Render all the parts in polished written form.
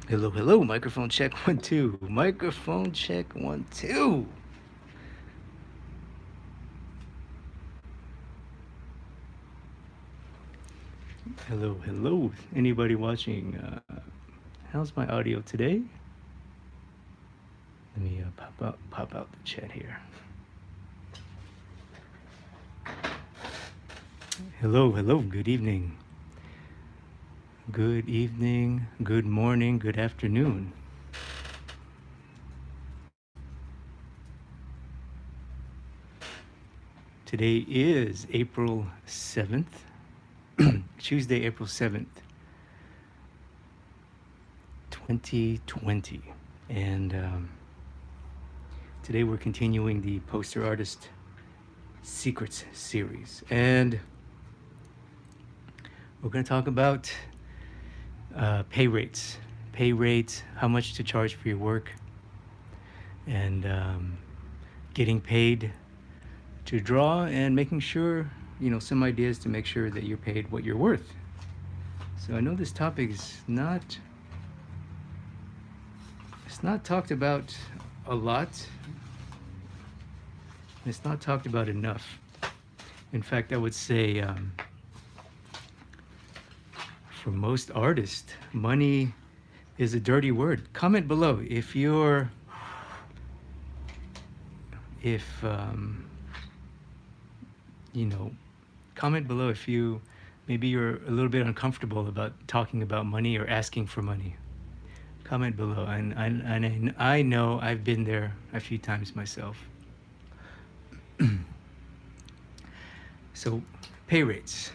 Hello, hello. Microphone check 1 2. Microphone check 1 2. Hello, hello. Anybody watching? How's my audio today? Let me pop out the chat here. Hello, hello. Good evening. Good evening. Good morning. Good afternoon. Today is April 7th, Tuesday, April 7th, 2020. And today we're continuing the Poster Artist Secrets series. And we're going to talk about pay rates. Pay rates, how much to charge for your work, and getting paid to draw, and making sure, some ideas to make sure that you're paid what you're worth. So I know this topic is it's not talked about a lot. It's not talked about enough. In fact, I would say for most artists, money is a dirty word. Comment below if comment below if maybe you're a little bit uncomfortable about talking about money or asking for money. Comment below, and I know I've been there a few times myself. So, pay rates.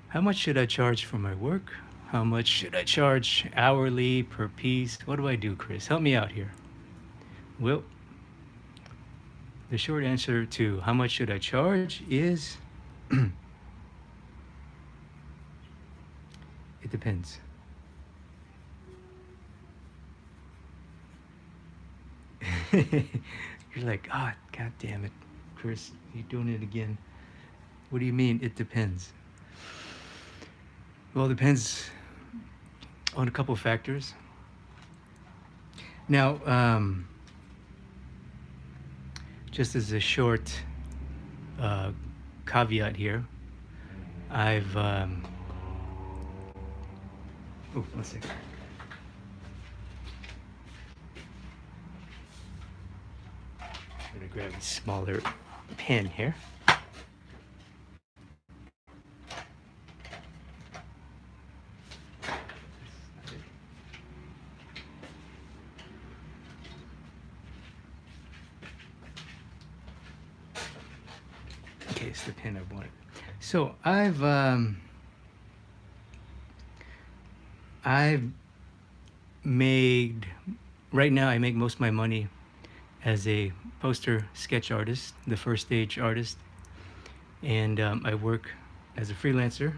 How much should I charge for my work? How much should I charge hourly, per piece? What do I do, Chris? Help me out here. Well, the short answer to how much should I charge is it depends. You're like, God damn it, Chris, you're doing it again. What do you mean, it depends? Well, it depends on a couple of factors. Now, just as a short caveat here, I've one second. I'm gonna grab a smaller pen here. Okay, it's the pen I wanted. So I've made, right now I make most of my money as a poster sketch artist, the first stage artist, and I work as a freelancer.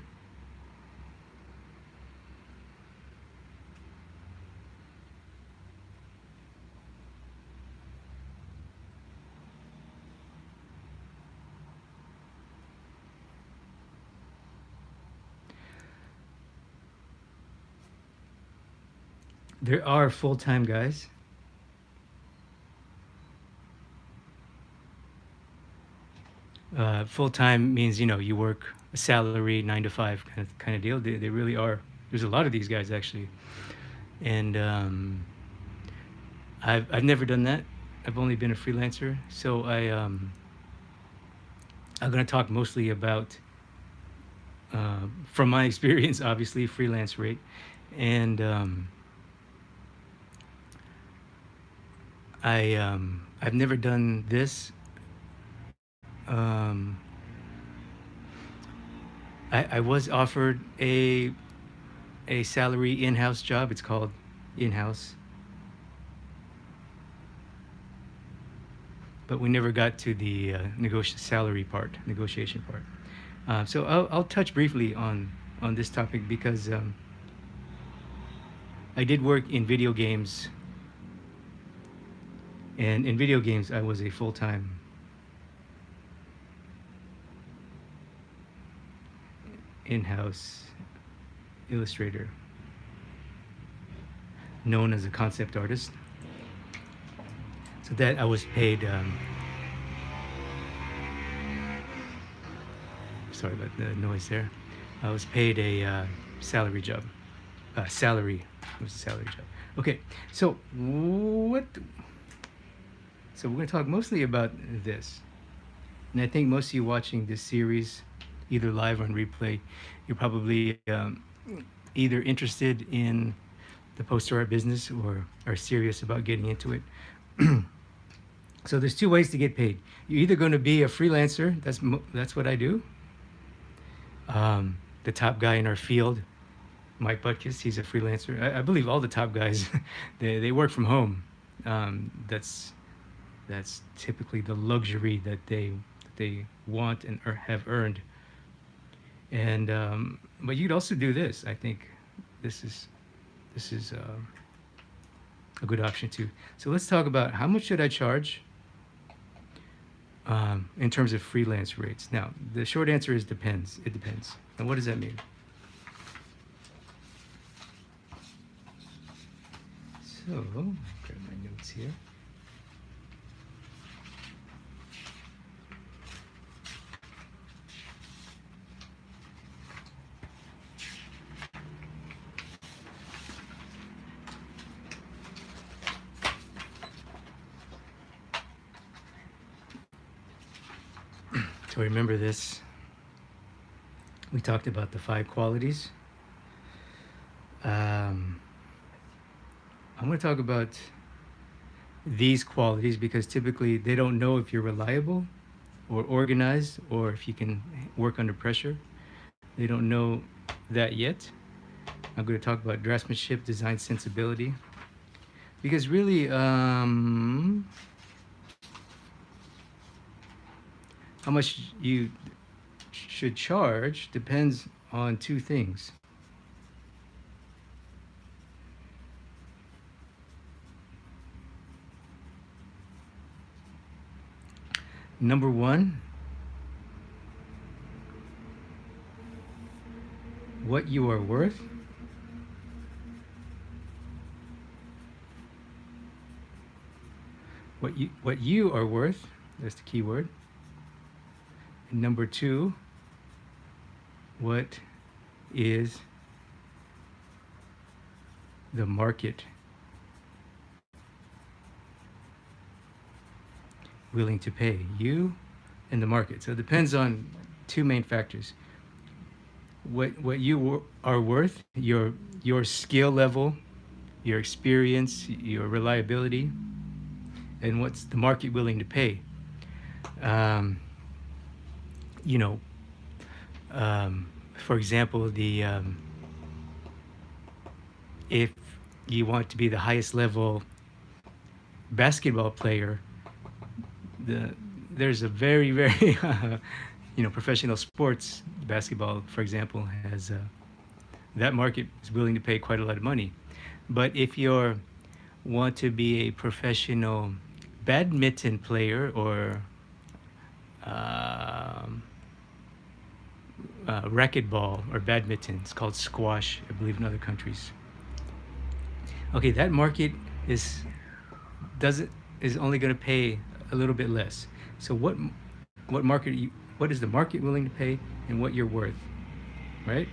There are full-time guys. Full-time means, you work a salary, 9 to 5 kind of deal. They really are. There's a lot of these guys actually, and I've never done that. I've only been a freelancer, so I'm gonna talk mostly about from my experience, obviously freelance rate, and I've never done this. Um, I was offered a salary in-house job. It's called in-house, but we never got to the salary part, negotiation part. So I'll touch briefly on this topic because I did work in video games, and in video games I was a full-time in-house illustrator known as a concept artist. So that I was paid, sorry about the noise there. I was paid a salary job. Salary. It was a salary job. Okay, so what? So we're going to talk mostly about this. And I think most of you watching this series, either live or on replay, you're probably either interested in the poster art business or are serious about getting into it. So there's two ways to get paid. You're either going to be a freelancer. That's what I do. The top guy in our field, Mike Butkus, he's a freelancer. I believe all the top guys, they work from home. That's typically the luxury that they want and have earned. And but you'd also do this. I think this is a good option too. So let's talk about how much should I charge in terms of freelance rates. Now, the short answer is depends. It depends. And what does that mean? So, grab my notes here. So remember this. We talked about the 5 qualities. I'm going to talk about these qualities because typically they don't know if you're reliable or organized or if you can work under pressure. They don't know that yet. I'm going to talk about draftsmanship, design sensibility. Because really, how much you should charge depends on 2 things. Number 1, what you are worth. What you are worth, that's the key word. And number 2, what is the market willing to pay? You and the market. So it depends on 2 main factors. What you are worth, your skill level, your experience, your reliability, and what's the market willing to pay. You know, for example, if you want to be the highest level basketball player, there's a very professional sports basketball, for example, has that market is willing to pay quite a lot of money. But if you want to be a professional badminton player or racquetball or badminton, it's called squash, I believe, in other countries. Okay, that market is only going to pay a little bit less. So what is the market willing to pay and what you're worth, right?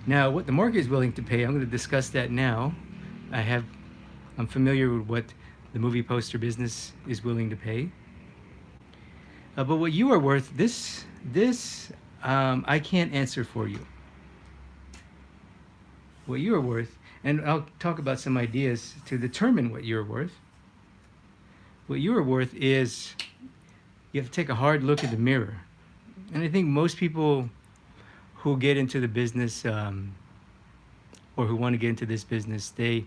Now, what the market is willing to pay, I'm going to discuss that now. I'm familiar with what the movie poster business is willing to pay. But what you are worth, this I can't answer for you. What you are worth, and I'll talk about some ideas to determine what you're worth. What you are worth is you have to take a hard look at the mirror. And I think most people who get into the business or who want to get into this business, they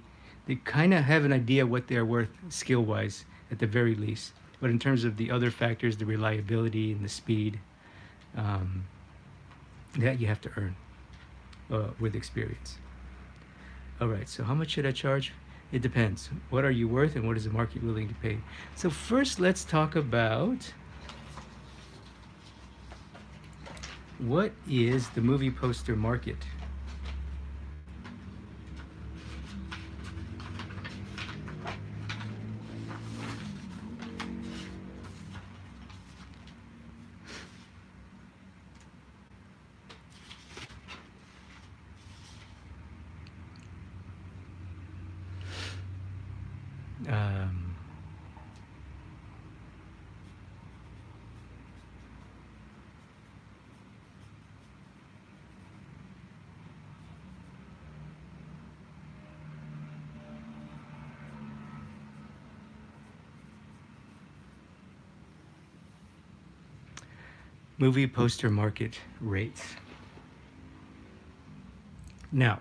kind of have an idea what they're worth skill-wise at the very least. But in terms of the other factors, the reliability and the speed, that you have to earn. with experience. All right, so how much should I charge? It depends. What are you worth and what is the market willing to pay? So first, let's talk about what is the movie poster market. Um, movie poster market rates. Now,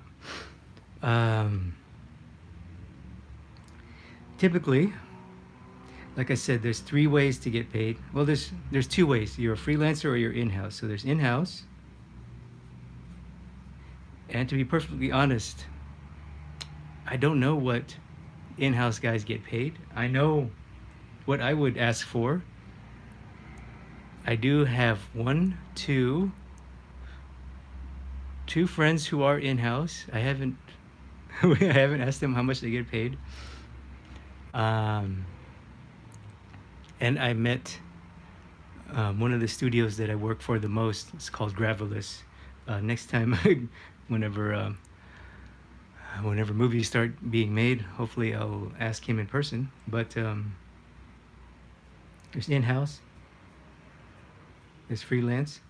um, typically, like I said, there's 3 ways to get paid. Well, there's 2 ways. You're a freelancer or you're in-house. So there's in-house. And to be perfectly honest, I don't know what in-house guys get paid. I know what I would ask for. I do have two friends who are in-house. I haven't I haven't asked them how much they get paid. Um, and I met one of the studios that I work for the most. It's called Gravelous. Next time, whenever whenever movies start being made, hopefully I'll ask him in person. But there's in-house, there's freelance.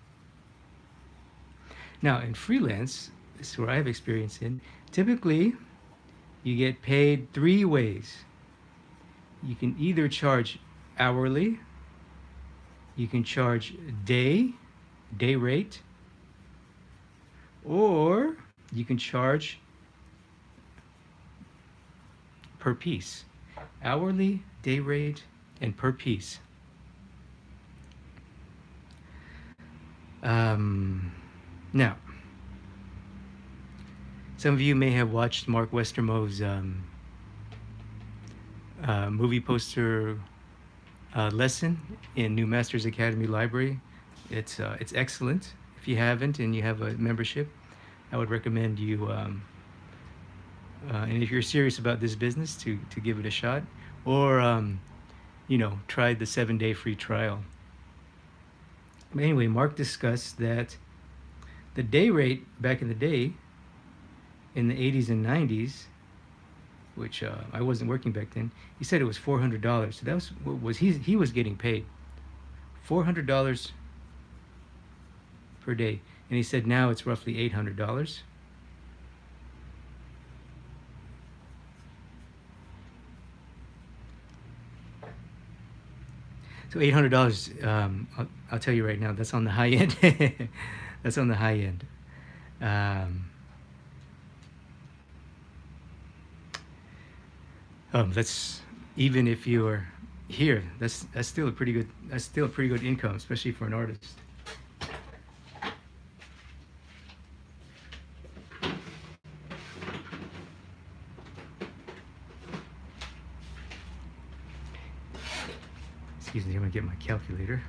Now, in freelance, this is where I have experience in. Typically, you get paid 3 ways. You can either charge hourly, you can charge day rate, or you can charge per piece. Hourly, day rate, and per piece. Now, some of you may have watched Mark Westermo's movie poster lesson in New Masters Academy Library. It's excellent. If you haven't and you have a membership, I would recommend you, and if you're serious about this business, to give it a shot, or try the 7-day free trial. But anyway, Mark discussed that the day rate back in the day, in the 80s and 90s, which I wasn't working back then, he said it was $400. So that was what was he was getting paid, $400 per day, and he said now it's roughly $800. So $800, I'll tell you right now, that's on the high end. That's on the high end. That's, even if you're here, that's still a pretty good income, especially for an artist. Excuse me, I'm gonna get my calculator.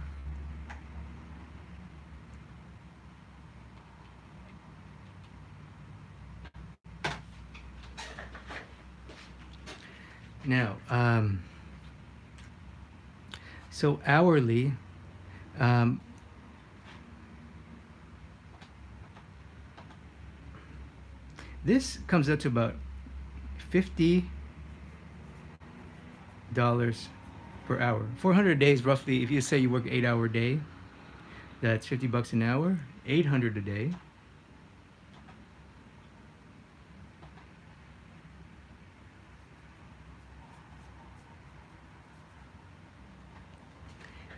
Now, so hourly, this comes out to about $50 per hour. 400 days roughly. If you say you work 8-hour day, that's $50 an hour. 800 a day.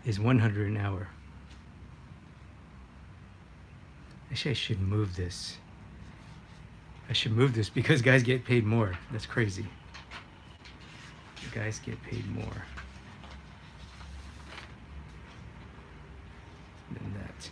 Is 100 an hour. Actually, I should move this. I should move this because guys get paid more. That's crazy. Guys get paid more than that.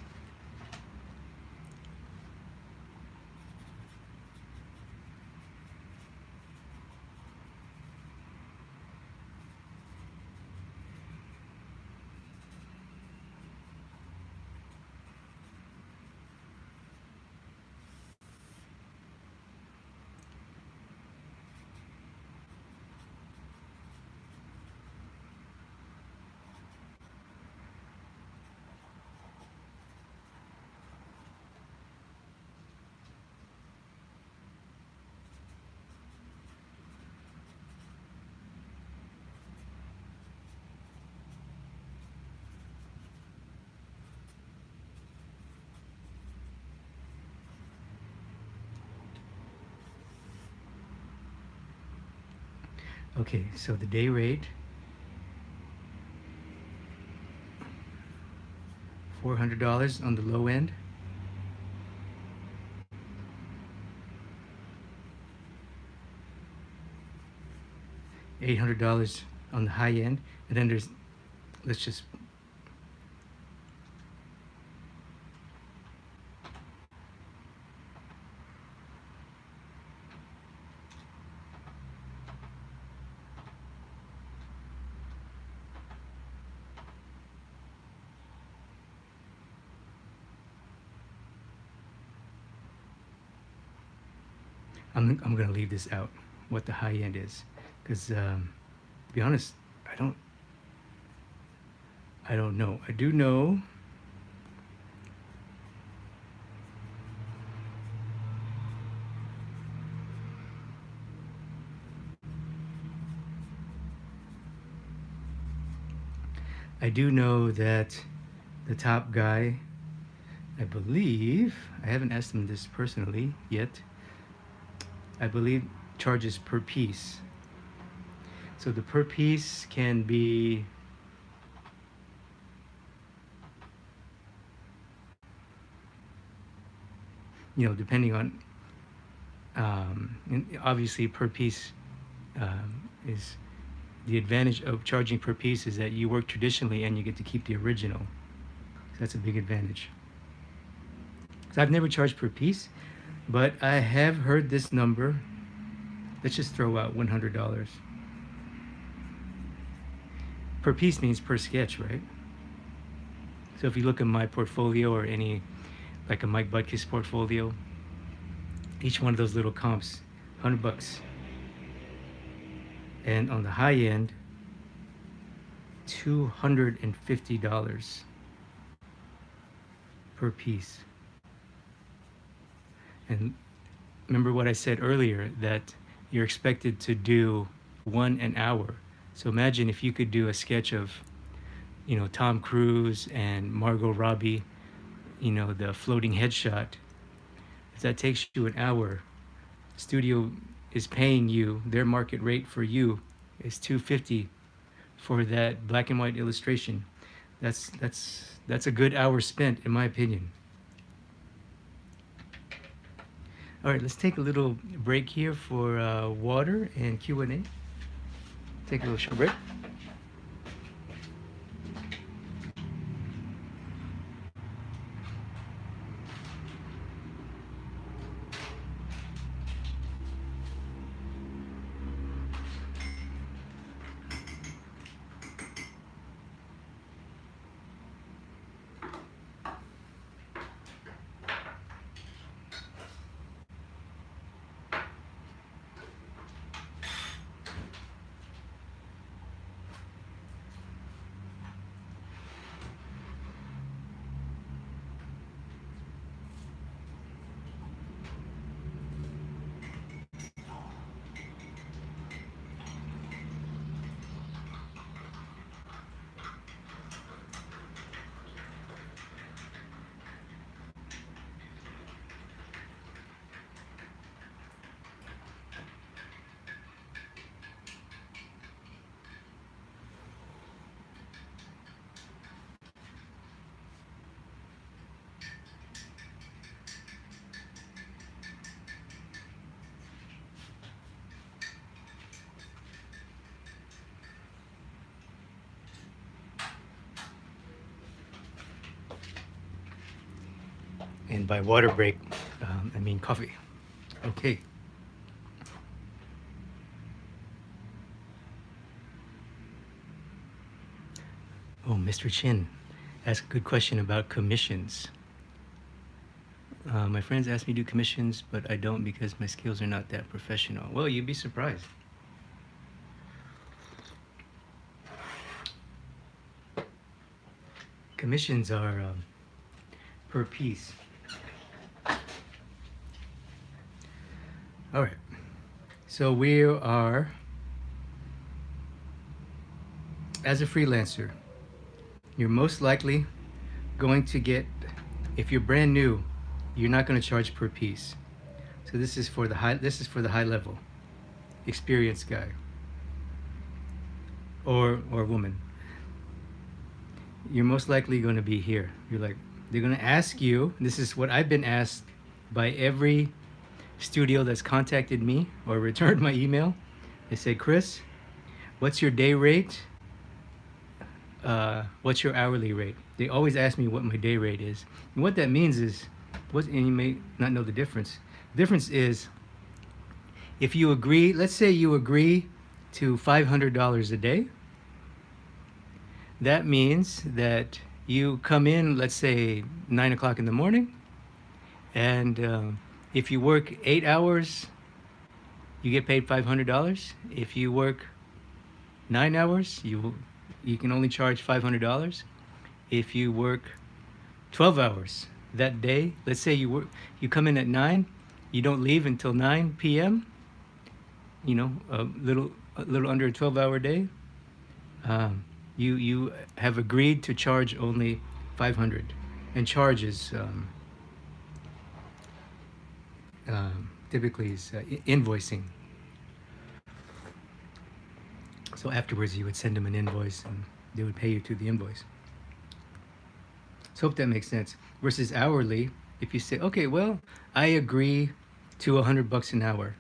Okay, so the day rate, $400 on the low end. $800 on the high end, and then there's, let's just, I'm gonna leave this out, what the high end is, because to be honest, I don't know. I do know that the top guy, I believe, I haven't asked him this personally yet, I believe charges per piece. So the per piece can be, depending on, obviously per piece is, the advantage of charging per piece is that you work traditionally and you get to keep the original. So that's a big advantage. So I've never charged per piece, but I have heard this number. Let's just throw out $100. Per piece means per sketch, right? So if you look at my portfolio or any, like a Mike Butkus portfolio, each one of those little comps, $100. And on the high end, $250 per piece. And remember what I said earlier, that you're expected to do one an hour. So imagine if you could do a sketch of, Tom Cruise and Margot Robbie, the floating headshot. If that takes you an hour, studio is paying you, their market rate for you is $250 for that black and white illustration. That's a good hour spent, in my opinion. All right, let's take a little break here for water and Q&A. Take a little short break. And by water break, I mean coffee. Okay. Oh, Mr. Chin asked a good question about commissions. My friends ask me to do commissions, but I don't because my skills are not that professional. Well, you'd be surprised. Commissions are per piece. All right. So we are, as a freelancer, you're most likely going to get, if you're brand new, you're not going to charge per piece. So this is for the high level experienced guy. or woman, you're most likely going to be here. You're like, they're going to ask you, this is what I've been asked by every studio that's contacted me or returned my email. They say, Chris, what's your day rate? What's your hourly rate? They always ask me what my day rate is. And what that means is, and you may not know the difference. The difference is, if you agree, let's say you agree to $500 a day, that means that you come in, let's say 9 o'clock in the morning, and if you work 8 hours, you get paid $500. If you work 9 hours, you can only charge $500. If you work 12 hours that day, let's say you come in at 9, you don't leave until 9 p.m. You know, a little under a 12-hour day. You have agreed to charge only 500, and charges typically is invoicing. So afterwards, you would send them an invoice, and they would pay you to the invoice. So hope that makes sense. Versus hourly, if you say, okay, well, I agree to $100 an hour.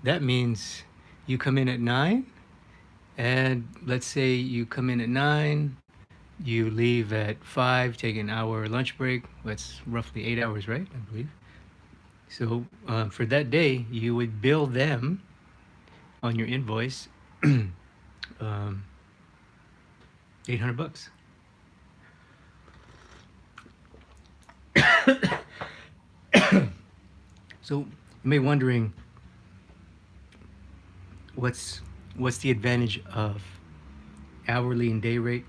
That means you come in at 9, and let's say you come in at 9, you leave at 5, take an hour lunch break. That's roughly 8 hours, right? I believe. So for that day, you would bill them on your invoice $800. So you may be wondering, what's the advantage of hourly and day rate?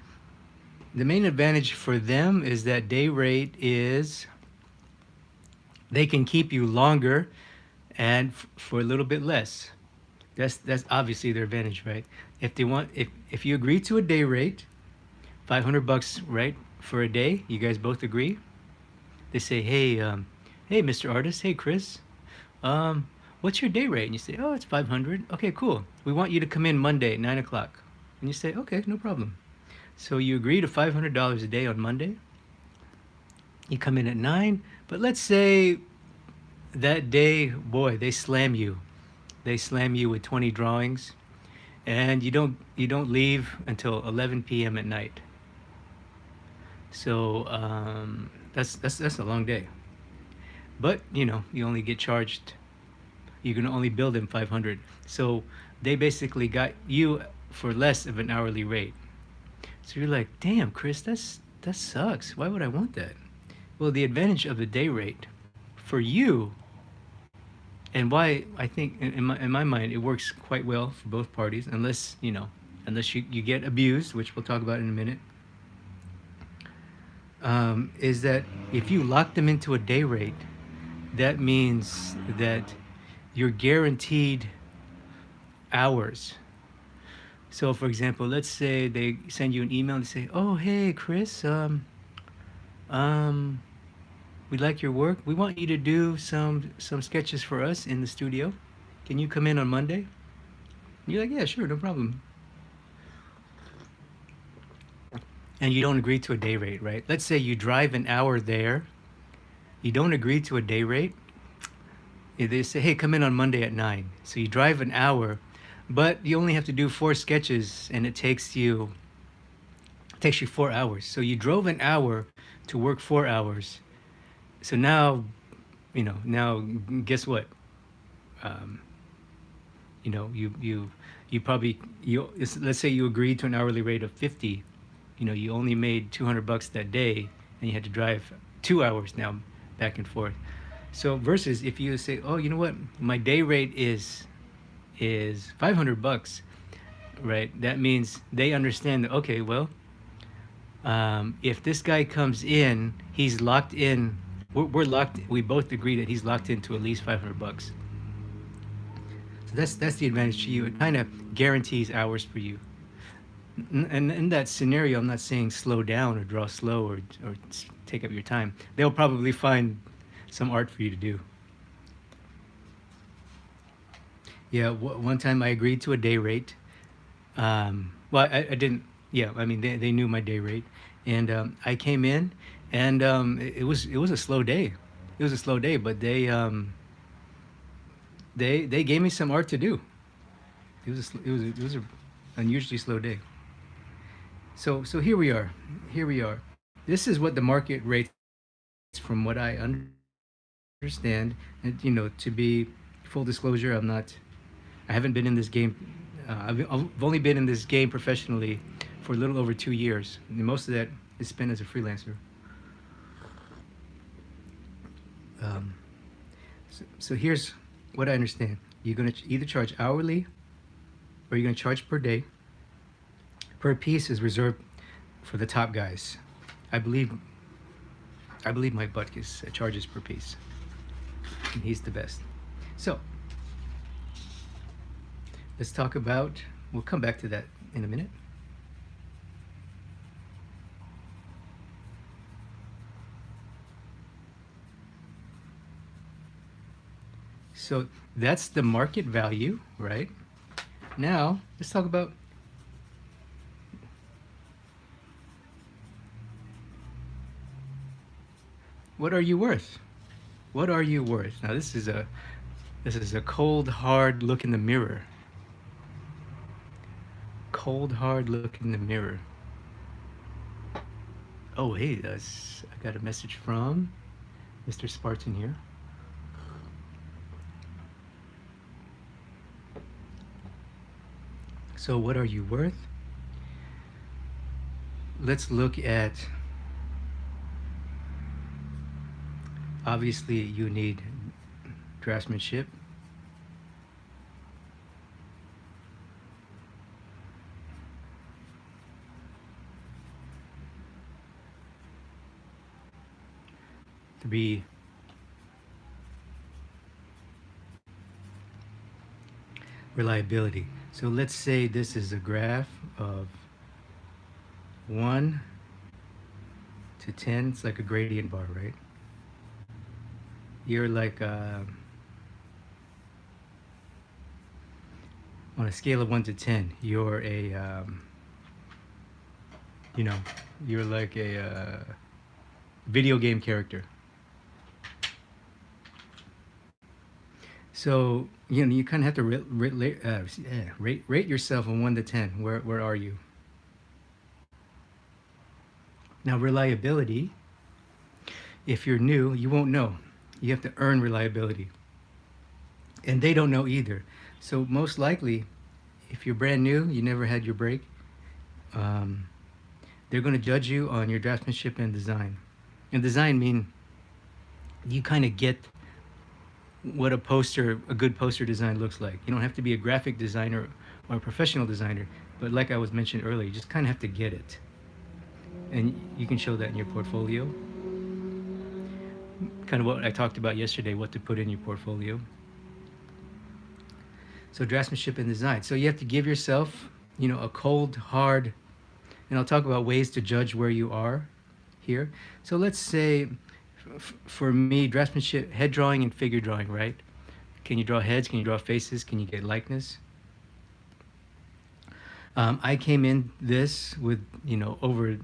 The main advantage for them is that day rate is they can keep you longer and for a little bit less. That's obviously their advantage, right? If they want, if you agree to a day rate, $500, right, for a day, you guys both agree. They say, hey, hey, Mr. Artist, hey, Chris, what's your day rate? And you say, oh, it's 500. Okay, cool. We want you to come in Monday at 9 o'clock. And you say, okay, no problem. So you agree to $500 a day on Monday. You come in at 9, but let's say that day, boy, they slam you. They slam you with 20 drawings, and you don't leave until 11 p.m. at night. So that's a long day. But you know, you only get charged. You can only bill them 500. So they basically got you for less of an hourly rate. So you're like, damn, Chris, that sucks. Why would I want that? Well, the advantage of the day rate for you, and why I think in my mind it works quite well for both parties, unless you get abused, which we'll talk about in a minute, is that if you lock them into a day rate, that means that you're guaranteed hours. So for example, let's say they send you an email and say, oh, hey, Chris, we like your work. We want you to do some sketches for us in the studio. Can you come in on Monday? And you're like, yeah, sure, no problem. And you don't agree to a day rate, right? Let's say you drive an hour there. You don't agree to a day rate. They say, hey, come in on Monday at 9. So you drive an hour, but you only have to do 4 sketches, and it takes you 4 hours. So you drove an hour to work 4 hours. So now, guess what? You probably, let's say you agreed to an hourly rate of 50. You only made $200 that day, and you had to drive 2 hours now back and forth. So versus if you say, oh, you know what, my day rate is $500, right? That means they understand that, okay, well, if this guy comes in, he's locked in. We're locked. We both agree that he's locked into at least $500. So that's the advantage to you. It kind of guarantees hours for you. And in that scenario, I'm not saying slow down or draw slow or take up your time. They'll probably find some art for you to do. Yeah, one time I agreed to a day rate, Well, I didn't. Yeah, I mean they knew my day rate, and I came in, and it was a slow day. It was a slow day, but they gave me some art to do. It was a unusually slow day. So here we are. Here we are. This is what the market rates, from what I understand. And to be full disclosure, I haven't been in this game. I've only been in this game professionally for a little over 2 years. And most of that is spent as a freelancer. Um, so here's what I understand. You're going to either charge hourly or you're going to charge per day. Per piece is reserved for the top guys. I believe Mike Butkus charges per piece, and he's the best. So let's talk about. We'll come back to that in a minute. So that's the market value, right? Now let's talk about what are you worth. What are you worth? Now this is a cold, hard look in the mirror. Cold, hard look in the mirror. Oh, hey, I got a message from Mr. Spartan here. So what are you worth? Let's look at, obviously you need draftsmanship. To be reliability. So let's say this is a graph of 1 to 10. It's like a gradient bar, right? You're like on a scale of 1 to 10, you're a you know you're like a video game character. So you kind of have to rate yourself on 1 to 10. Where are you now? Reliability, if you're new, you won't know. You have to earn reliability, and they don't know either. So most likely, if you're brand new, you never had your break, um, they're going to judge you on your draftsmanship and design. And design mean you kind of get what a good poster design looks like. You don't have to be a graphic designer or a professional designer, but like I was mentioned earlier, you just kind of have to get it, and you can show that in your portfolio. Kind of what I talked about yesterday, what to put in your portfolio. So draftsmanship and design. So you have to give yourself, a cold, hard, and I'll talk about ways to judge where you are here. So let's say, for me, draftsmanship, head drawing and figure drawing, right? Can you draw heads? Can you draw faces? Can you get likeness? I came in this with, over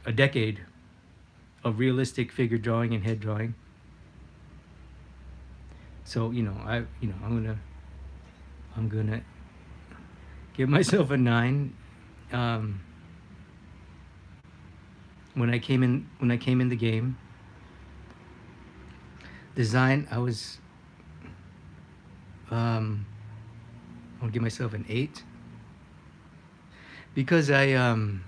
a decade of realistic figure drawing and head drawing. So I'm gonna give myself a 9. When I came in the game, design, I was I'll give myself an 8, because um,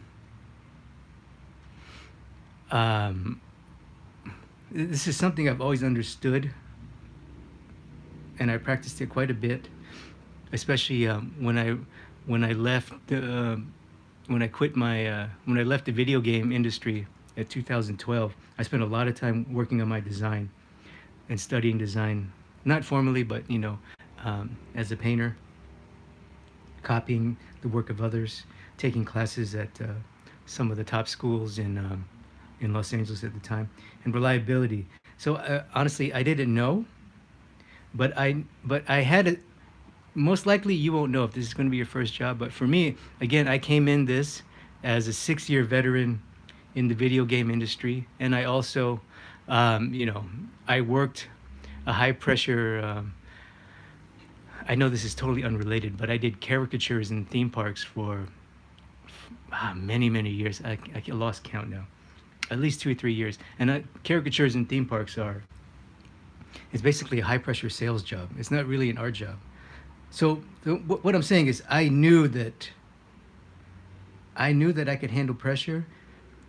this is something I've always understood, and I practiced it quite a bit, especially when I left when I quit when I left the video game industry at 2012. I spent a lot of time working on my design and studying design, not formally, but as a painter, copying the work of others, taking classes at some of the top schools in Los Angeles at the time, and reliability. So honestly, I didn't know, but I had it. most likely you won't know if this is going to be your first job, but for me, again, I came in this as a 6-year veteran in the video game industry, and I also, you know, I worked a high pressure. I know this is totally unrelated, but I did caricatures in theme parks for many, many years. I lost count now. At least 2 or 3 years. And caricatures in theme parks are, it's basically a high pressure sales job. It's not really an art job. So what I'm saying is I knew that I could handle pressure,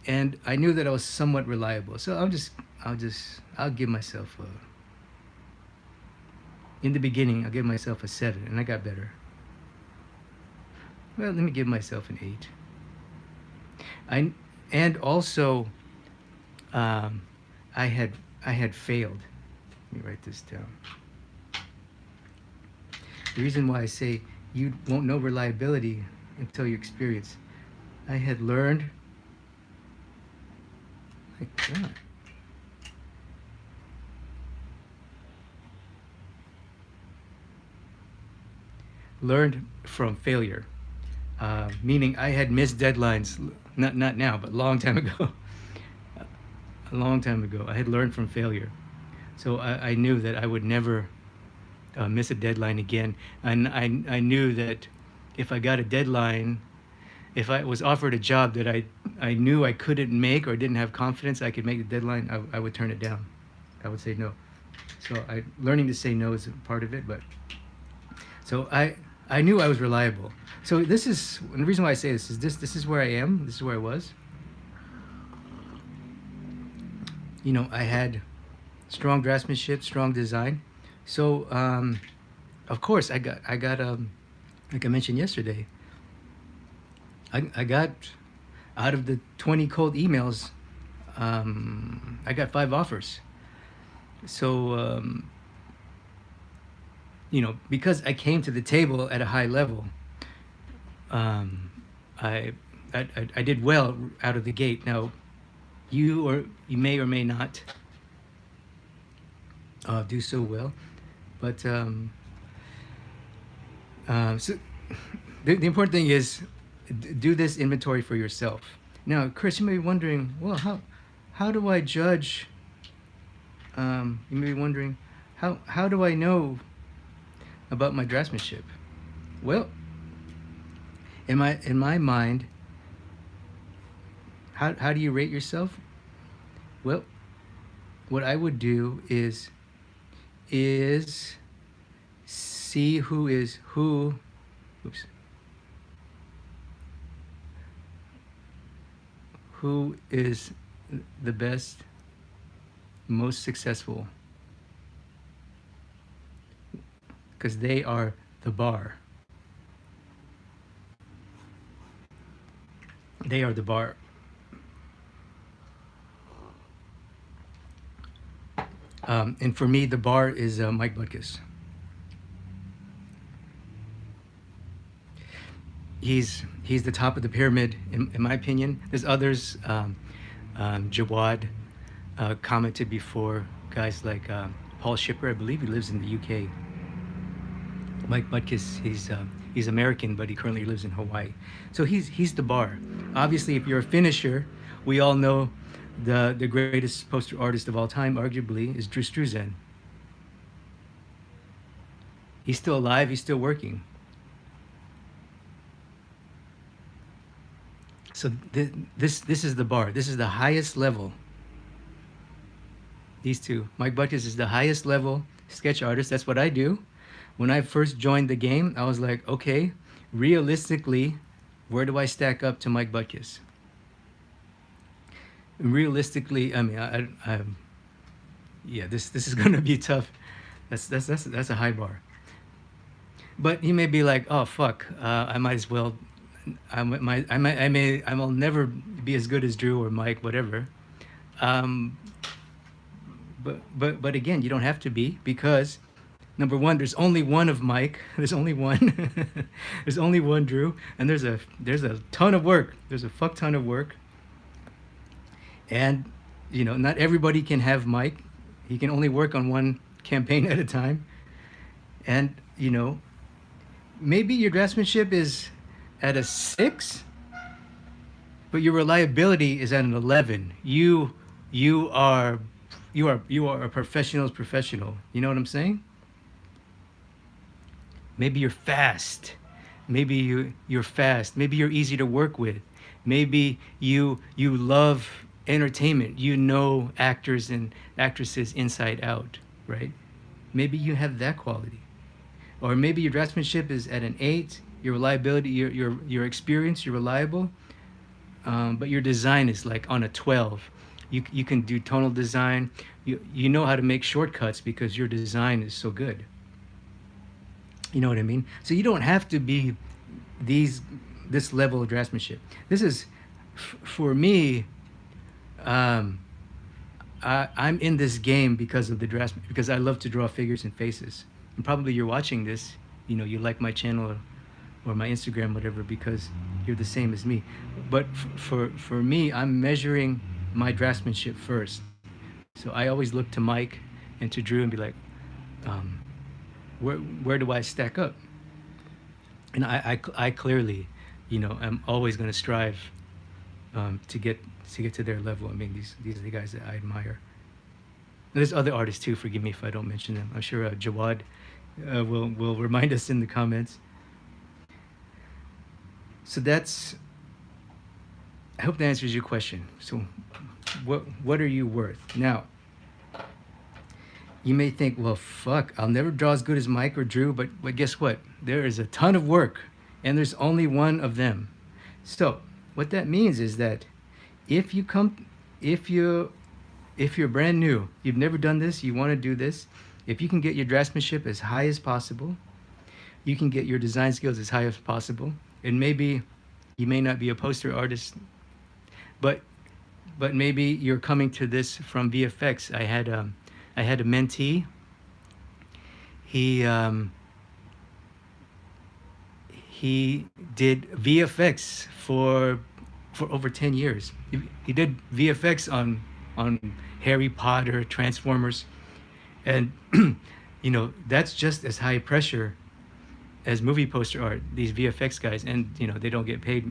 and I knew that I was somewhat reliable. So I'll give myself in the beginning, I'll give myself a 7, and I got better. Well, let me give myself an 8. And also, I had failed. Let me write this down. The reason why I say you won't know reliability until you experience. I had learned. My God. Learned from failure, meaning I had missed deadlines. Not now, but a long time ago. A long time ago, I had learned from failure, so I knew that I would never miss a deadline again. And I knew that if I got a deadline, if I was offered a job that I knew I couldn't make or didn't have confidence I could make the deadline, I would turn it down. I would say no. So learning to say no is a part of it, but so I knew I was reliable. So this is, and the reason why I say this is this is where I am. This is where I was. You know, I had strong draftsmanship, strong design. So of course I got like I mentioned yesterday. I got out of the 20 cold emails, I got 5 offers. So you know, because I came to the table at a high level, I did well out of the gate. Now, you may or may not do so well, but so the important thing is do this inventory for yourself. Now, Chris, you may be wondering, well, how do I judge? You may be wondering, how do I know about my draftsmanship? Well, in my mind, how do you rate yourself? Well, what I would do is see who is the best, most successful, because they are the bar. They are the bar. And for me, the bar is Mike Butkus. He's the top of the pyramid, in my opinion. There's others. Jawad commented before. Guys like Paul Shipper, I believe he lives in the UK. Mike Butkus, he's American, but he currently lives in Hawaii. So he's the bar. Obviously, if you're a finisher, we all know the greatest poster artist of all time, arguably, is Drew Struzan. He's still alive. He's still working. So this is the bar. This is the highest level. These two. Mike Butkus is the highest level sketch artist. That's what I do. When I first joined the game, I was like, okay, realistically, where do I stack up to Mike Butkus? Realistically, I mean, yeah, this is gonna be tough. That's a high bar. But you may be like, oh fuck, I might as well. I will never be as good as Drew or Mike, whatever. But again, you don't have to be, because number one, there's only one of Mike. There's only one. There's only one Drew, and there's a ton of work. There's a fuck ton of work. And you know, not everybody can have Mike. He can only work on one campaign at a time. And you know, maybe your draftsmanship is at a 6, but your reliability is at an 11. You are you are a professional's professional. You know what I'm saying? Maybe you're fast. Maybe you're fast. Maybe you're easy to work with. Maybe you love entertainment. You know actors and actresses inside out, right? Maybe you have that quality. Or maybe your draftsmanship is at an 8. Your reliability, your experience, you're reliable, but your design is like on a 12. You can do tonal design. You know how to make shortcuts because your design is so good. You know what I mean? So you don't have to be these this level of draftsmanship. This is for me. Um, I'm in this game because of the draftsman because I love to draw figures and faces. And probably you're watching this. You know, you like my channel or my Instagram, whatever, because you're the same as me. But for me, I'm measuring my draftsmanship first. So I always look to Mike and to Drew and be like, um, where do I stack up? And I clearly, you know, I'm always going to strive to get to their level. I mean, these are the guys that I admire. There's other artists too. Forgive me if I don't mention them. I'm sure Jawad will remind us in the comments. So that's. I hope that answers your question. So, what are you worth now? You may think, well, fuck, I'll never draw as good as Mike or Drew, but guess what? There is a ton of work, and there's only one of them. So, what that means is that if you come, if you if you're brand new, you've never done this, you want to do this, if you can get your draftsmanship as high as possible, you can get your design skills as high as possible, and maybe you may not be a poster artist, but maybe you're coming to this from VFX. I had a mentee. He he did VFX for over 10 years. He did VFX on Harry Potter, Transformers, and you know that's just as high pressure as movie poster art. These VFX guys, and you know they don't get paid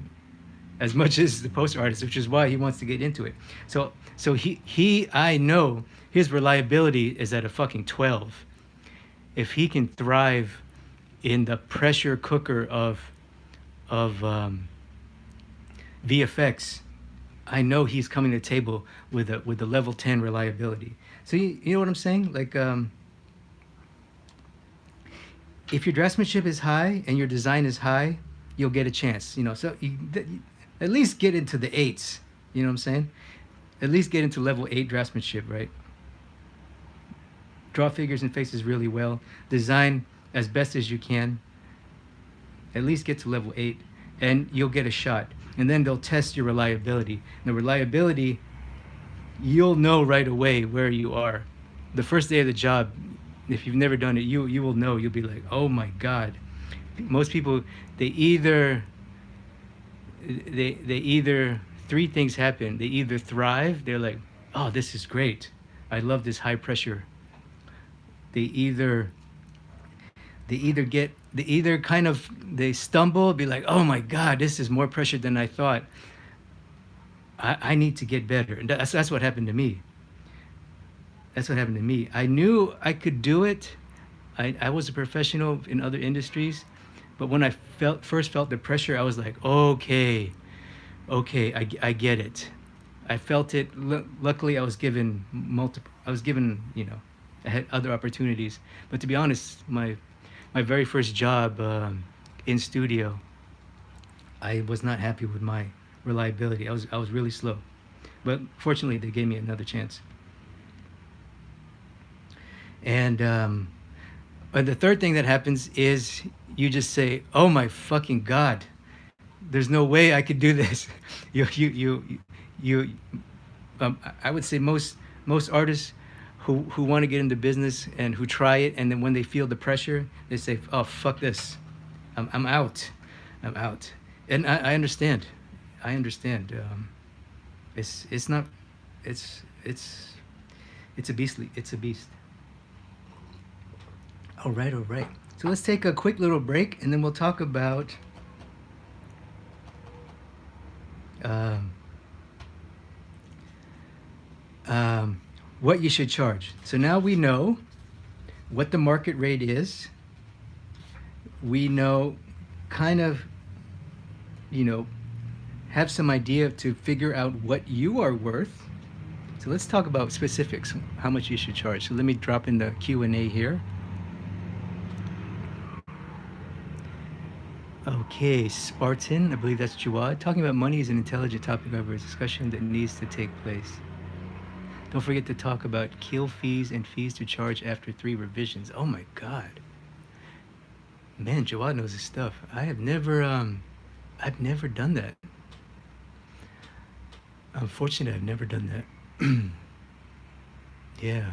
as much as the poster artist, which is why he wants to get into it. So he I know his reliability is at a fucking 12. If he can thrive in the pressure cooker of VFX, I know he's coming to the table with a level 10 reliability. So you know what I'm saying? Like if your draftsmanship is high and your design is high, you'll get a chance. You know, so you at least get into the 8s. You know what I'm saying? At least get into level 8 draftsmanship, right? Draw figures and faces really well. Design as best as you can. At least get to level 8, and you'll get a shot. And then they'll test your reliability. The reliability, you'll know right away where you are. The first day of the job, if you've never done it, you will know. You'll be like, oh my God. Most people, they either three things happen. They either thrive, they're like, oh, this is great. I love this high pressure. They either kind of they stumble, be like, oh my God, this is more pressure than I thought. I need to get better. And that's what happened to me. That's what happened to me. I knew I could do it. I was a professional in other industries, but when I first felt the pressure, I was like, okay, I get it. I felt it. Luckily, I was given you know, I had other opportunities. But to be honest, my very first job in studio, I was not happy with my reliability. I was really slow, but fortunately, they gave me another chance. And the third thing that happens is you just say, "Oh my fucking God, there's no way I could do this." you I would say most artists who want to get into business and who try it, and then when they feel the pressure, they say, "Oh fuck this, I'm out, I'm out." And I understand, it's not, it's a beast. All right. So let's take a quick little break, and then we'll talk about um, um, what you should charge. So now we know what the market rate is. We know kind of, you know, have some idea to figure out what you are worth. So let's talk about specifics, how much you should charge. So let me drop in the Q&A here. Okay, Spartan, I believe that's Jawad. Talking about money is an intelligent topic of a discussion that needs to take place. Don't forget to talk about kill fees and fees to charge after 3 revisions. Oh my God. Man, Jawad knows his stuff. I've never done that. Unfortunately, I've never done that. Yeah.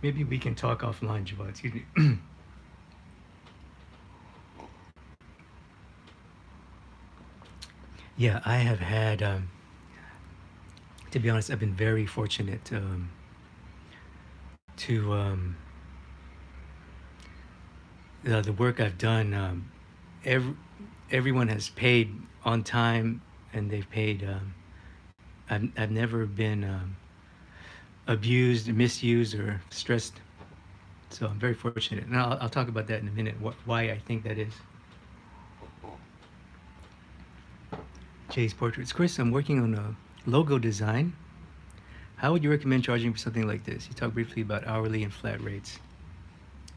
Maybe we can talk offline, Jawad. Excuse me. Yeah, I have had, to be honest, I've been very fortunate to the work I've done. Every, everyone has paid on time, and they've paid. I've never been abused, misused, or stressed. So I'm very fortunate, and I'll talk about that in a minute. Why I think that is. Jay's portraits. Chris, I'm working on a logo design. How would you recommend charging for something like this? You talked briefly about hourly and flat rates.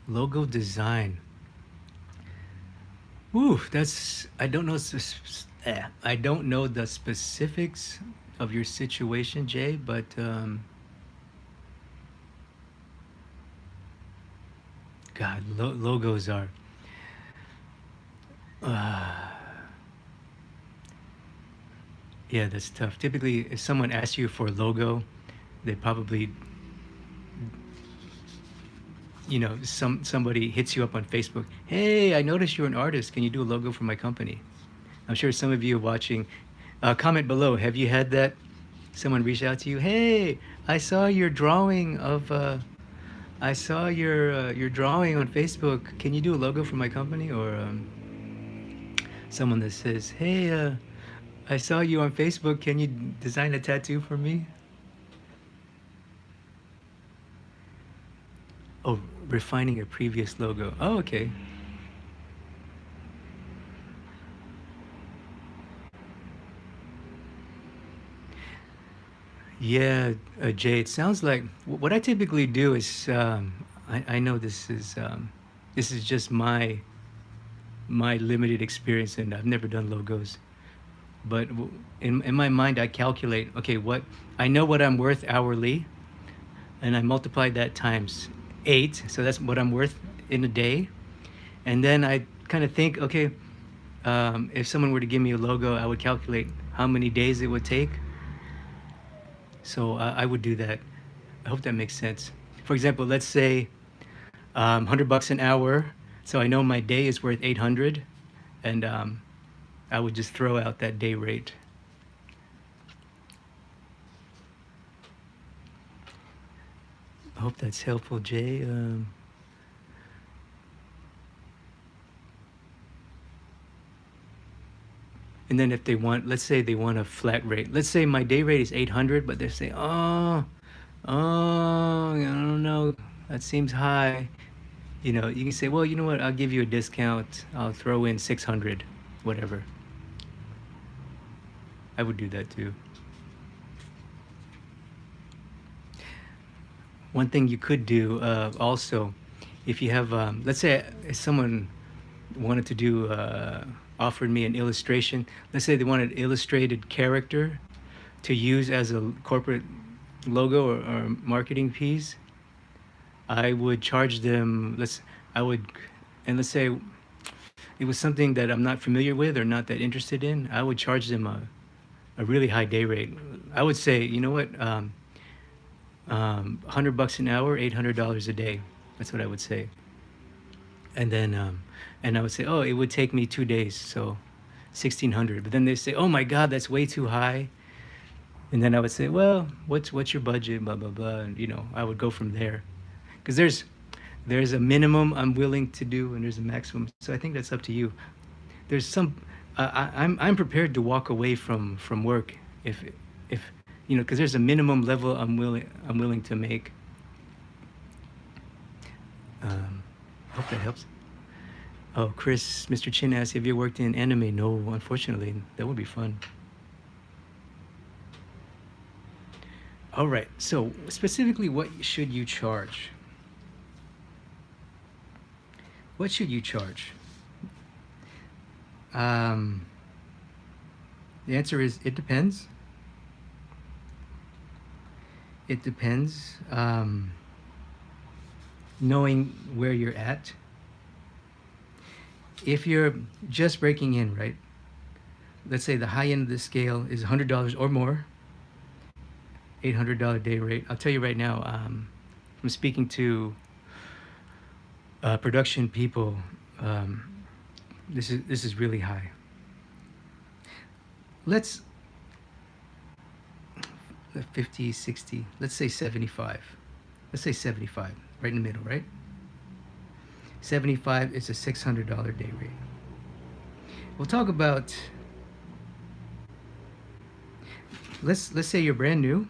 Logo design. Ooh, that's I don't know. I don't know the specifics of your situation, Jay, but God, logos are. Yeah, that's tough. Typically, if someone asks you for a logo, they probably, somebody hits you up on Facebook. Hey, I noticed you're an artist. Can you do a logo for my company? I'm sure some of you are watching. Comment below. Have you had that? Someone reach out to you. Hey, I saw your drawing of. I saw your drawing on Facebook. Can you do a logo for my company? Or someone that says, hey, I saw you on Facebook. Can you design a tattoo for me? Oh, refining a previous logo. Oh, okay. Yeah, Jay, it sounds like what I typically do is I know this is just my limited experience, and I've never done logos. But in my mind, I calculate, okay, what I know what I'm worth hourly, and I multiply that times 8, so that's what I'm worth in a day. And then I kind of think, okay, if someone were to give me a logo, I would calculate how many days it would take. So I would do that. I hope that makes sense. For example, let's say $100 an hour. So I know my day is worth 800, and I would just throw out that day rate. I hope that's helpful, Jay. And then if they want, let's say they want a flat rate. Let's say my day rate is 800, but they say, I don't know, that seems high. You can say, well, you know what? I'll give you a discount. I'll throw in 600, whatever. I would do that too. One thing you could do also, if you have, let's say if someone wanted to do, offered me an illustration. Let's say they wanted an illustrated character to use as a corporate logo or marketing piece. I would charge them. Let's say it was something that I'm not familiar with or not that interested in. I would charge them a really high day rate. I would say, you know what, $100 an hour, $800 a day. That's what I would say. And then, and I would say, oh, it would take me 2 days, so 1,600. But then they say, oh my God, that's way too high. And then I would say, well, what's your budget, blah blah blah, and I would go from there, because there's a minimum I'm willing to do and there's a maximum. So I think that's up to you. There's some I'm prepared to walk away from work if because there's a minimum level I'm willing to make. Um, Hope that helps. Oh, Chris, Mr. Chin asked, have you worked in anime? No, unfortunately. That would be fun. All right. So specifically, what should you charge? What should you charge? Um, the answer is it depends. It depends. Knowing where you're at. If you're just breaking in, right? Let's say the high end of the scale is $100 or more, $800 day rate. I'll tell you right now, from speaking to production people, this is really high. Let's 50, 60, let's say 75. Let's say 75, right in the middle, right? 75 is a $600 day rate. We'll talk about, let's say you're brand new,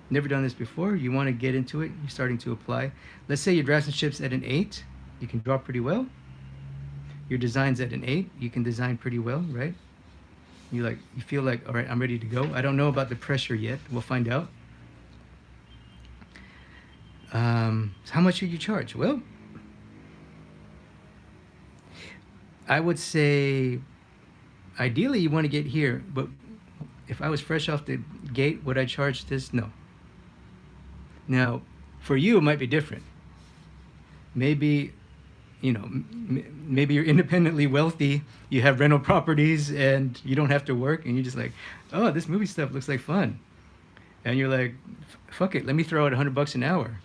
never done this before, you want to get into it, you're starting to apply. Let's say your draftsmanship's at an 8, you can draw pretty well. Your design's at an 8, you can design pretty well, right? You feel like, all right, I'm ready to go. I don't know about the pressure yet. We'll find out. So how much should you charge? Well, I would say ideally you want to get here, but if I was fresh off the gate, would I charge this? No. Now, for you, it might be different. Maybe, maybe you're independently wealthy, you have rental properties, and you don't have to work, and you're just like, oh, this movie stuff looks like fun. And you're like, fuck it, let me throw out $100 an hour,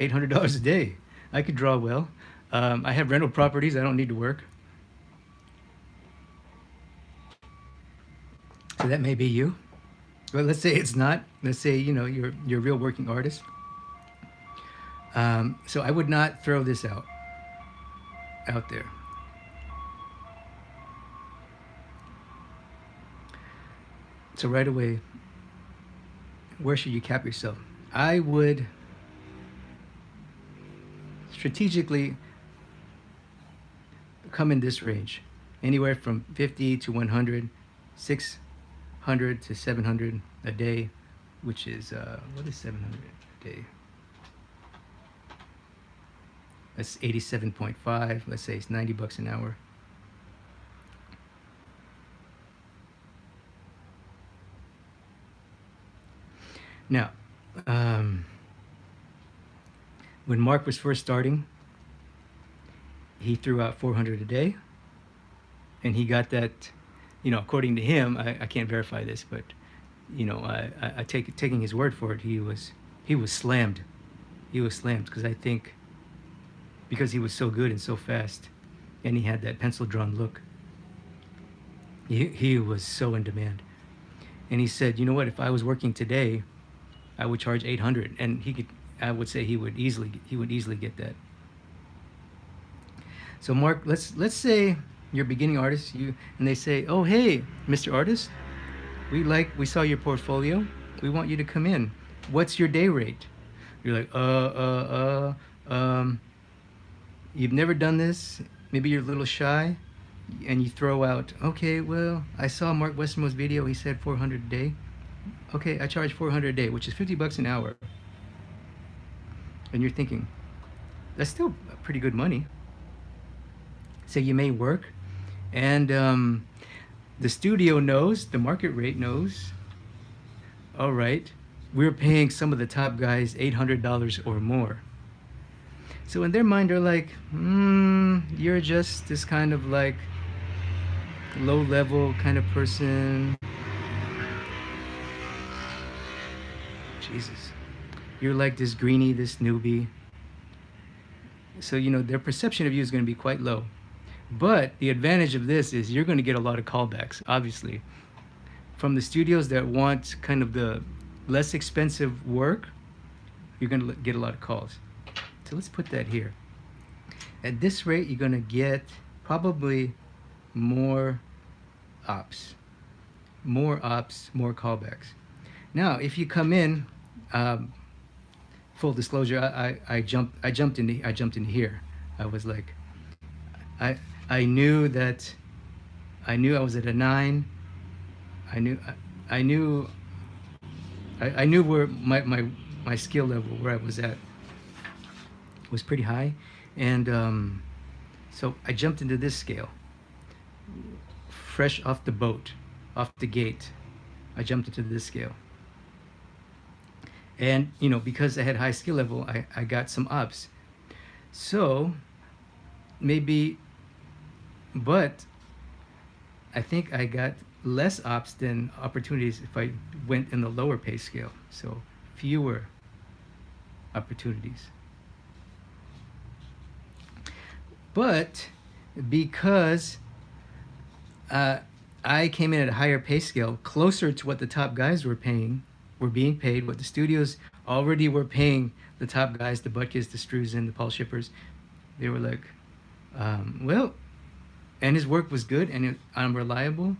$800 a day. I could draw well. I have rental properties, I don't need to work. So that may be you. But let's say it's not. Let's say, you're a real working artist. So I would not throw this out there. So right away, where should you cap yourself? I would strategically come in this range, anywhere from 50 to 100, 600 to 700 a day, which is what is 700 a day? That's 87.5. Let's say it's $90 an hour. Now, when Mark was first starting, he threw out 400 a day, and he got that, according to him. I can't verify this, but taking his word for it, he was slammed. He was slammed because I think because he was so good and so fast, and he had that pencil drawn look. He was so in demand, and he said, you know what? If I was working today, I would charge 800, and I would say he would easily get that. So Mark, let's say you're a beginning artist, and they say, oh hey, Mr. Artist, we saw your portfolio, we want you to come in. What's your day rate? You're like, you've never done this, maybe you're a little shy, and you throw out, okay, well, I saw Mark Westermo's video, he said 400 a day. Okay, I charge 400 a day, which is $50 an hour. And you're thinking, that's still pretty good money. So you may work, and the studio knows, the market rate knows, all right, we're paying some of the top guys $800 or more. So in their mind, they're like, you're just this kind of like low-level kind of person. Jesus. You're like this greenie, this newbie. So, their perception of you is going to be quite low. But the advantage of this is you're going to get a lot of callbacks, obviously, from the studios that want kind of the less expensive work, you're going to get a lot of calls. So let's put that here. At this rate, you're going to get probably more ops, more callbacks. Now, if you come in, full disclosure, I jumped into here. I was like, I knew I was at a 9. I knew where my skill level, where I was at, was pretty high, and so I jumped into this scale. Fresh off the boat, off the gate, I jumped into this scale. And because I had high skill level, I got some ops. So maybe, but I think I got less ops than opportunities if I went in the lower pay scale. So fewer opportunities. But because I came in at a higher pay scale, closer to what the top guys were being paid, what the studios already were paying the top guys, the Butkus, the Struzan, the Paul Shippers. They were like, well, and his work was good and I'm reliable.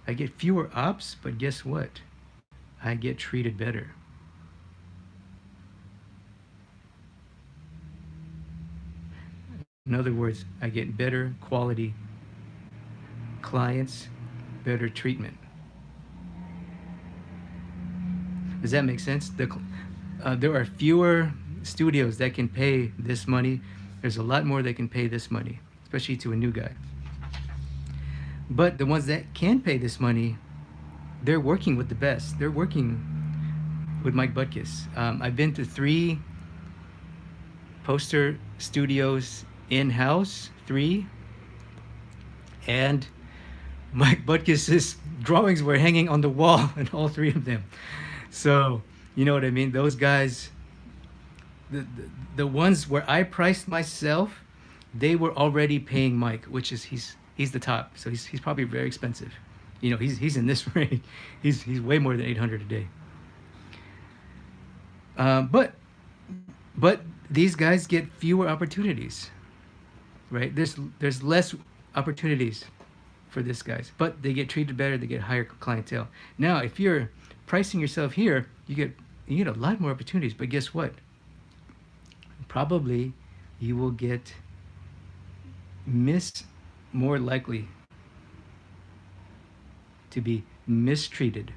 I get fewer ops, but guess what? I get treated better. In other words, I get better quality clients, better treatment. Does that make sense? There are fewer studios that can pay this money. There's a lot more that can pay this money, especially to a new guy. But the ones that can pay this money, they're working with the best. They're working with Mike Butkus. I've been to 3 poster studios in-house, 3, and Mike Butkus's drawings were hanging on the wall in all 3 of them. So, you know what I mean? Those guys, the ones where I priced myself, they were already paying Mike, which is he's the top. So he's probably very expensive. He's in this range. He's way more than 800 a day. But these guys get fewer opportunities, right? There's less opportunities for these guys, but they get treated better. They get higher clientele. Now, if you're pricing yourself here, you get a lot more opportunities. But guess what? Probably you will get more likely to be mistreated.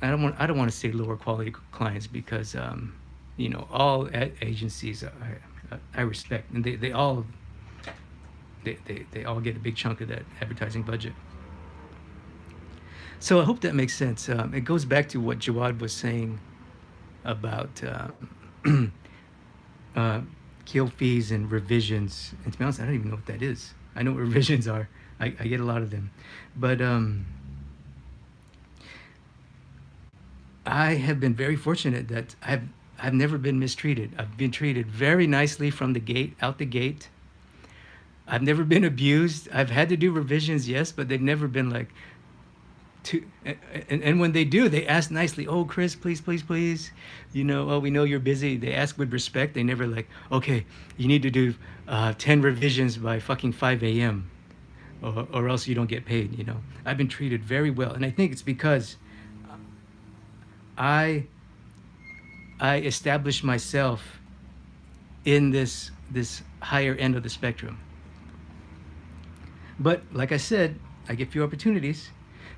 I don't want to say lower quality clients because all agencies I respect, and they all get a big chunk of that advertising budget. So I hope that makes sense. It goes back to what Jawad was saying about kill fees and revisions. And to be honest, I don't even know what that is. I know what revisions are. I get a lot of them. But I have been very fortunate that I've never been mistreated. I've been treated very nicely from out the gate. I've never been abused. I've had to do revisions, yes, but they've never been like, and when they do, they ask nicely, oh, Chris, please, please, please, oh, we know you're busy. They ask with respect. They never like, okay, you need to do 10 revisions by fucking 5 a.m. Or else you don't get paid, I've been treated very well. And I think it's because I established myself in this higher end of the spectrum. But like I said, I get few opportunities.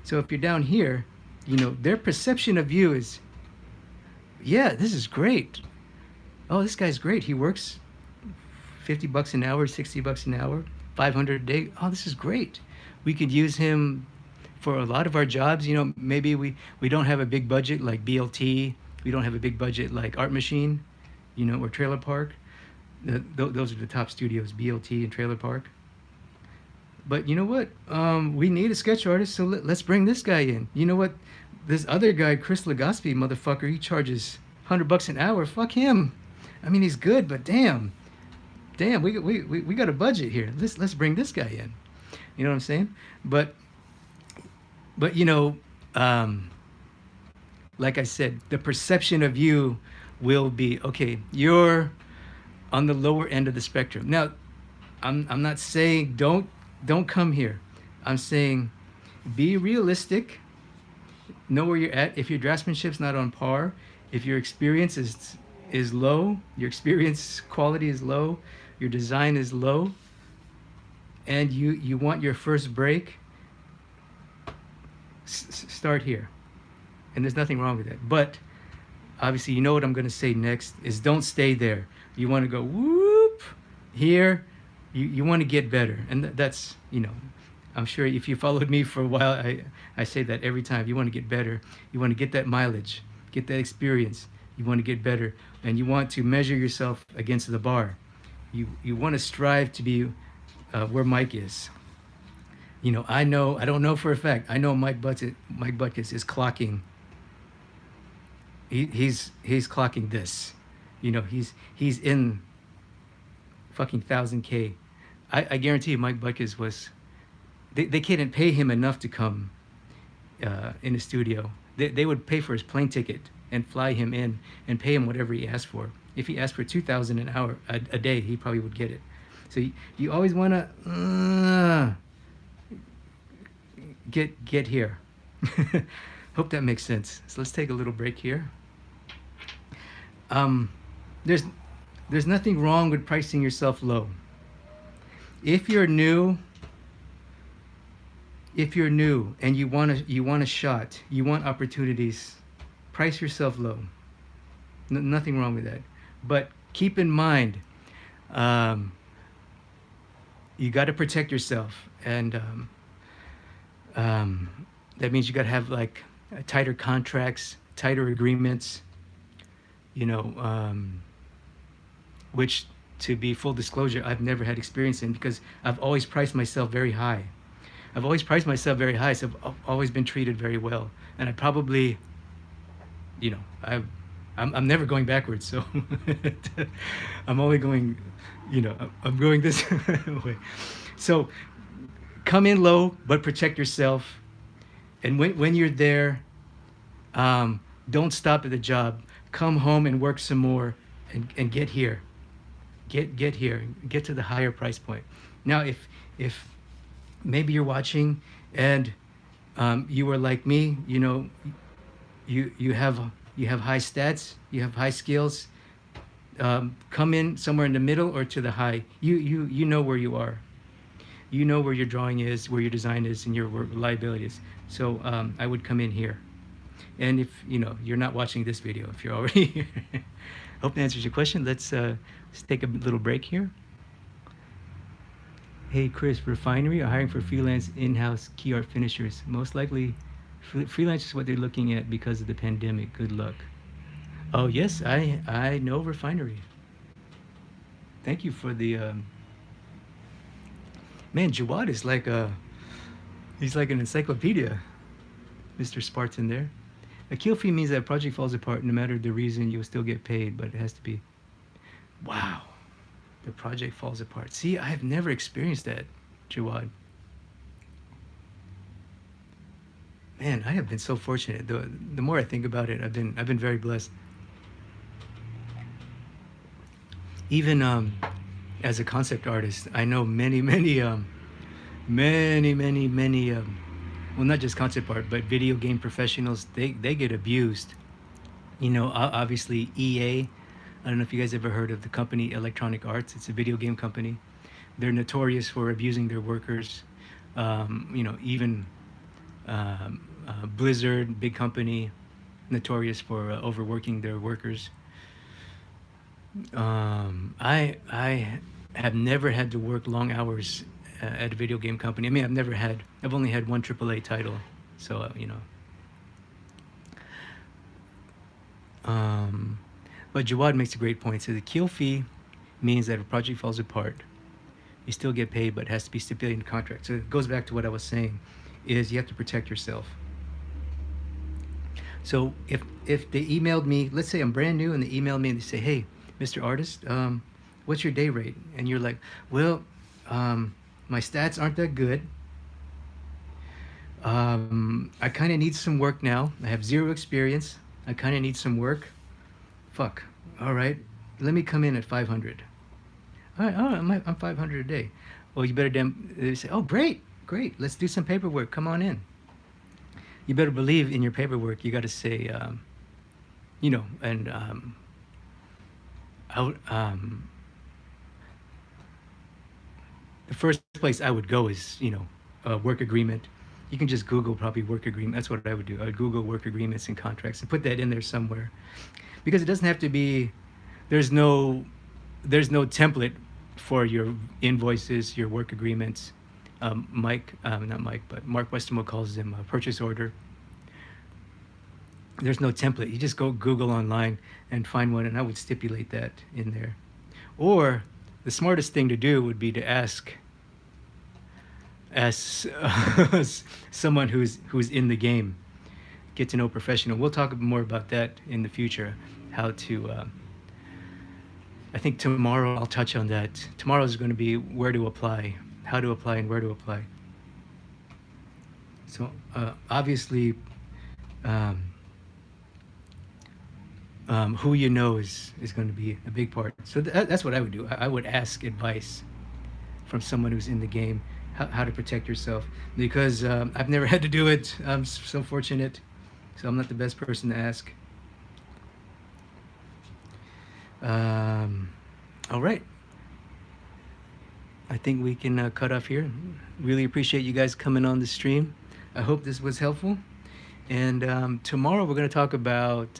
So if you're down here, their perception of you is, yeah, this is great. Oh, this guy's great. He works $50 an hour, $60 an hour, 500 a day. Oh, this is great. We could use him for a lot of our jobs. Maybe we don't have a big budget like BLT. We don't have a big budget like Art Machine, or Trailer Park. Those are the top studios, BLT and Trailer Park. But you know what? We need a sketch artist, so let's bring this guy in. You know what? This other guy, Chris Legaspi, motherfucker, he charges $100 an hour. Fuck him. I mean, he's good, but damn, we got a budget here. Let's bring this guy in. You know what I'm saying? But but you know, um, like I said, the perception of you will be okay. You're on the lower end of the spectrum. Now, I'm not saying don't come here. I'm saying be realistic. Know where you're at. If your draftsmanship's not on par, if your experience is low, your experience quality is low, your design is low, and you want your first break, start here. And there's nothing wrong with that. But obviously, you know what I'm going to say next is don't stay there. You want to go whoop here. You want to get better, and that's, you know, I'm sure if you followed me for a while, I say that every time. You want to get better. You want to get that mileage, get that experience. You want to get better, and you want to measure yourself against the bar. You want to strive to be where Mike is. You know, I don't know for a fact. I know Mike Butkus is clocking. He's clocking this. You know, he's in fucking 1,000K. I guarantee you Mike Butkus was, they couldn't pay him enough to come in the studio. They would pay for his plane ticket and fly him in and pay him whatever he asked for. If he asked for 2,000 an hour a day, he probably would get it. So you always want to get here. Hope that makes sense. So let's take a little break here. There's nothing wrong with pricing yourself low. If you're new and you want a shot, you want opportunities, price yourself low. Nothing wrong with that. But keep in mind, you got to protect yourself, and that means you got to have like tighter contracts, tighter agreements. You know, which, to be full disclosure, I've never had experience in, because I've always priced myself very high. So I've always been treated very well, and I probably, you know, I'm never going backwards. So I'm only going, you know, I'm going this way. So come in low, but protect yourself. And when you're there, don't stop at the job. Come home and work some more, and get here. Get here. Get to the higher price point. Now, if maybe you're watching and you are like me, you know, you have high stats, you have high skills. Come in somewhere in the middle or to the high. You know where you are. You know where your drawing is, where your design is, and your reliability is. So I would come in here. And if you know you're not watching this video, if you're already here, hope that answers your question. Let's take a little break here. Hey Chris, Refinery are hiring for freelance in-house key art finishers. Most likely, freelance is what they're looking at because of the pandemic. Good luck. Oh yes, I know Refinery. Thank you for the man. Jawad is like he's like an encyclopedia. Mr. Spartan there. A kill fee means that a project falls apart. No matter the reason, you'll still get paid, but it has to be. Wow. The project falls apart. See, I have never experienced that, Jawad. Man, I have been so fortunate. The more I think about it, I've been very blessed. Even as a concept artist, I know many well, not just concept art, but video game professionals. They get abused. You know, obviously EA. I don't know if you guys ever heard of the company Electronic Arts. It's a video game company. They're notorious for abusing their workers. You know, even Blizzard, big company, notorious for overworking their workers. I have never had to work long hours at a video game company. I mean, I've only had one AAA title, so you know. But Jawad makes a great point. So the kill fee means that if a project falls apart, you still get paid, but it has to be stipulated in the contract. So it goes back to what I was saying, is you have to protect yourself. So if they emailed me, let's say I'm brand new, and they emailed me and they say, hey, Mr. Artist, what's your day rate? And you're like, well, my stats aren't that good. I kind of need some work now. I have zero experience. I kind of need some work. Fuck. All right. Let me come in at 500. All right. I'm 500 a day. Well, you better they say, oh, great, great. Let's do some paperwork. Come on in. You better believe in your paperwork. You got to say, and out. The first place I would go is, a work agreement. You can just Google probably work agreement. That's what I would do. I would Google work agreements and contracts and put that in there somewhere, because it doesn't have to be. There's no, there's no template for your invoices, your work agreements. Not Mike, but Mark Westamo calls them a purchase order. There's no template. You just go Google online and find one, and I would stipulate that in there. Or the smartest thing to do would be to ask as someone who's in the game, get to know professional. We'll talk more about that in the future. How to I think tomorrow I'll touch on that. Tomorrow is going to be where to apply, how to apply, and where to apply. So obviously, who you know is going to be a big part. So that's what I would do. I would ask advice from someone who's in the game, how to protect yourself, because I've never had to do it. I'm so fortunate, so I'm not the best person to ask. All right. I think we can cut off here. Really appreciate you guys coming on the stream. I hope this was helpful. And tomorrow we're going to talk about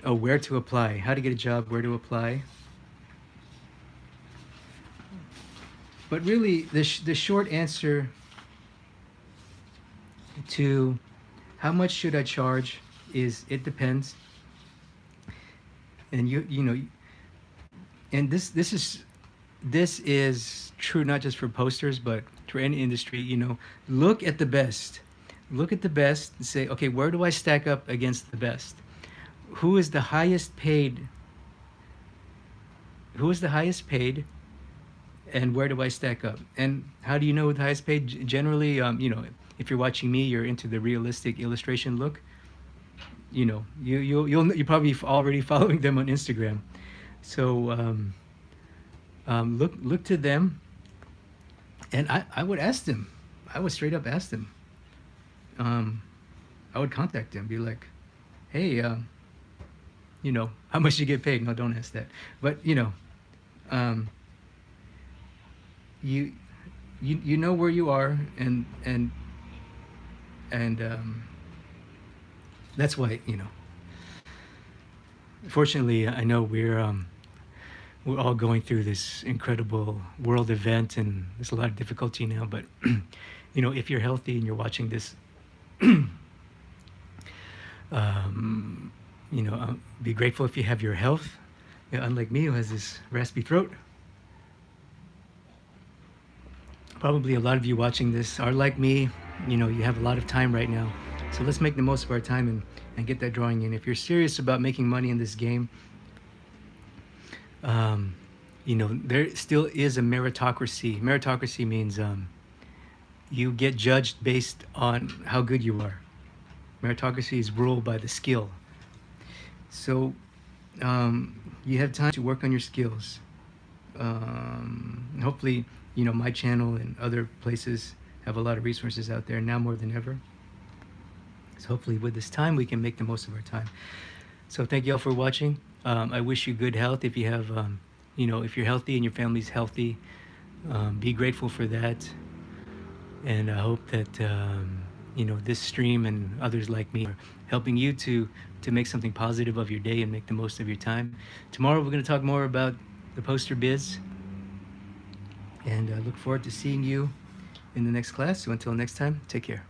where to apply, how to get a job, where to apply. But really, the short answer to how much should I charge is it depends. And you know, and this is true not just for posters, but for any industry. Look at the best. Look at the best and say, okay, where do I stack up against the best? Who is the highest paid? Who is the highest paid? And where do I stack up? And how do you know the highest paid? Generally, if you're watching me, you're into the realistic illustration look. You're probably already following them on Instagram. So look to them, and I would ask them. I would straight up ask them. I would contact them, be like, hey, how much you get paid? No, don't ask that. But you know where you are, and that's why, fortunately, I know we're all going through this incredible world event, and there's a lot of difficulty now, but if you're healthy and you're watching this, be grateful if you have your health. Unlike me, who has this raspy throat. Probably a lot of you watching this are like me. You have a lot of time right now. So let's make the most of our time and get that drawing in. If you're serious about making money in this game, there still is a meritocracy. Meritocracy means you get judged based on how good you are. Meritocracy is ruled by the skill. So you have time to work on your skills. Hopefully, my channel and other places have a lot of resources out there now more than ever. So hopefully with this time, we can make the most of our time. So thank you all for watching. I wish you good health. If you have, if you're healthy and your family's healthy, be grateful for that. And I hope that, this stream and others like me are helping you to make something positive of your day and make the most of your time. Tomorrow, we're going to talk more about the poster biz. And I look forward to seeing you in the next class. So until next time, take care.